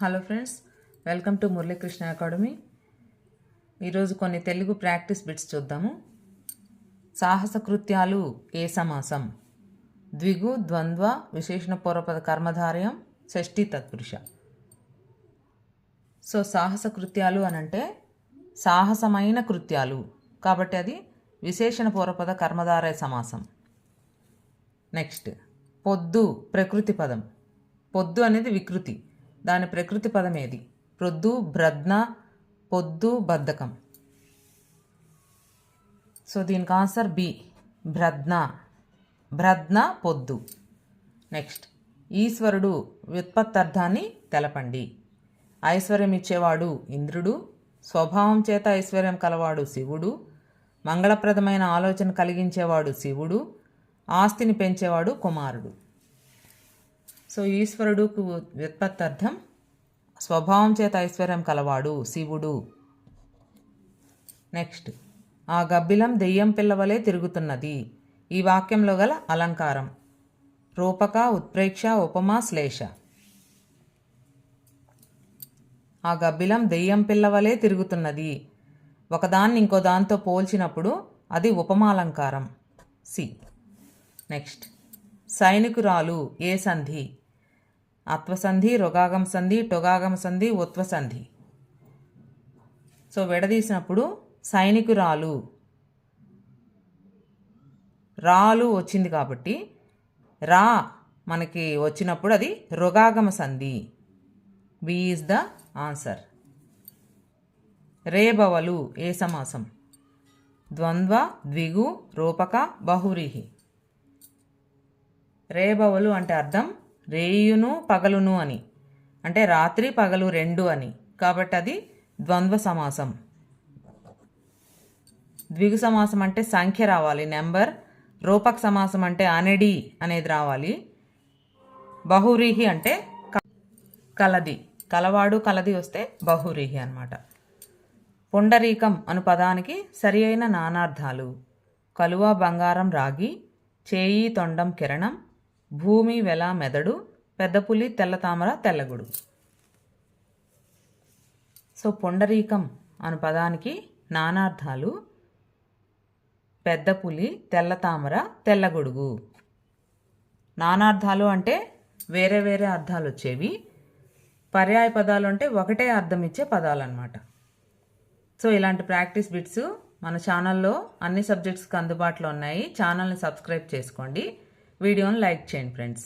Hello friends, welcome to Muralikrishna academy. ఈరోజు కొన్ని Telugu practice bits చూద్దాము. సాహస కృత్యాలు ఏ సమాసం? ద్విగు, ద్వంద్వ, విశేషణ పూర్వపద కర్మధారయం, షష్ఠి తత్పురుష. సో సాహస కృత్యాలు అనంటే సాహసమైన కృత్యాలు, కాబట్టి అది విశేషణ పూర్వపద కర్మధారయ సమాసం. నెక్స్ట్, పొద్దు ప్రకృతి పదం. పొద్దు అనేది వికృతి, దాని ప్రకృతి పదం ఏది? ప్రొద్దు, బ్రద్న, పొద్దు, బద్ధకం. సో దీనికి ఆన్సర్ బి, బ్రద్న. బ్రద్న పొద్దు. నెక్స్ట్, ఈశ్వరుడు వ్యుత్పత్తర్థాన్ని తెలపండి. ఐశ్వర్యం ఇచ్చేవాడు ఇంద్రుడు, స్వభావం చేత ఐశ్వర్యం కలవాడు శివుడు, మంగళప్రదమైన ఆలోచన కలిగించేవాడు శివుడు, ఆస్తిని పెంచేవాడు కుమారుడు. సో ఈశ్వరుడుకు వ్యుత్పత్తర్థం స్వభావం చేత ఐశ్వర్యం కలవాడు శివుడు. నెక్స్ట్, ఆ గబ్బిలం దెయ్యం పిల్లవలే తిరుగుతున్నది. ఈ వాక్యంలో గల అలంకారం రూపక, ఉత్ప్రేక్ష, ఉపమా, శ్లేష. ఆ గబ్బిలం దెయ్యం పిల్లవలే తిరుగుతున్నది, ఒకదాన్ని ఇంకో దాంతో పోల్చినప్పుడు అది ఉపమాలంకారం, సి. నెక్స్ట్, సైనికురాలు ఏ సంధి? అత్వసంధి, రుగాగమ సంధి, టొగాగమ సంధి, ఉత్వసంధి. సో విడదీసినప్పుడు సైనికురాలు, రాలు వచ్చింది కాబట్టి రా మనకి వచ్చినప్పుడు అది రుగాగమ సంధి, బి ఈజ్ ద ఆన్సర్. రేబవలు ఏ సమాసం? ద్వంద్వ, ద్విగు, రూపక, బహువ్రీహి. రేబవలు అంటే అర్థం రేయును పగలును అని, అంటే రాత్రి పగలు రెండు అని, కాబట్టి అది ద్వంద్వ సమాసం. ద్విగు సమాసం అంటే సంఖ్య రావాలి, నెంబర్. రూపక సమాసం అంటే అనడి అనేది రావాలి. బహువ్రీహి అంటే కలది, కలవాడు కలది వస్తే బహువ్రీహి అన్నమాట. పుండరీకం అను పదానికి సరి అయిన నానార్థాలు: కలువ, బంగారం, రాగి, చేయి, తొండం, కిరణం, భూమి, వెల, మెదడు, పెద్దపులి, తెల్లతామర, తెల్లగుడు. సో పుండరీకం అను పదానికి నానార్థాలు పెద్దపులి, తెల్లతామర, తెల్లగొడుగు. నానార్థాలు అంటే వేరే వేరే అర్థాలు వచ్చేవి. పర్యాయ పదాలు అంటే ఒకటే అర్థం ఇచ్చే పదాలు అన్నమాట. సో ఇలాంటి ప్రాక్టీస్ బిట్స్ మన ఛానల్లో అన్ని సబ్జెక్ట్స్కి అందుబాటులో ఉన్నాయి. ఛానల్ని సబ్స్క్రైబ్ చేసుకోండి, వీడియోని లైక్ చేయండి ఫ్రెండ్స్.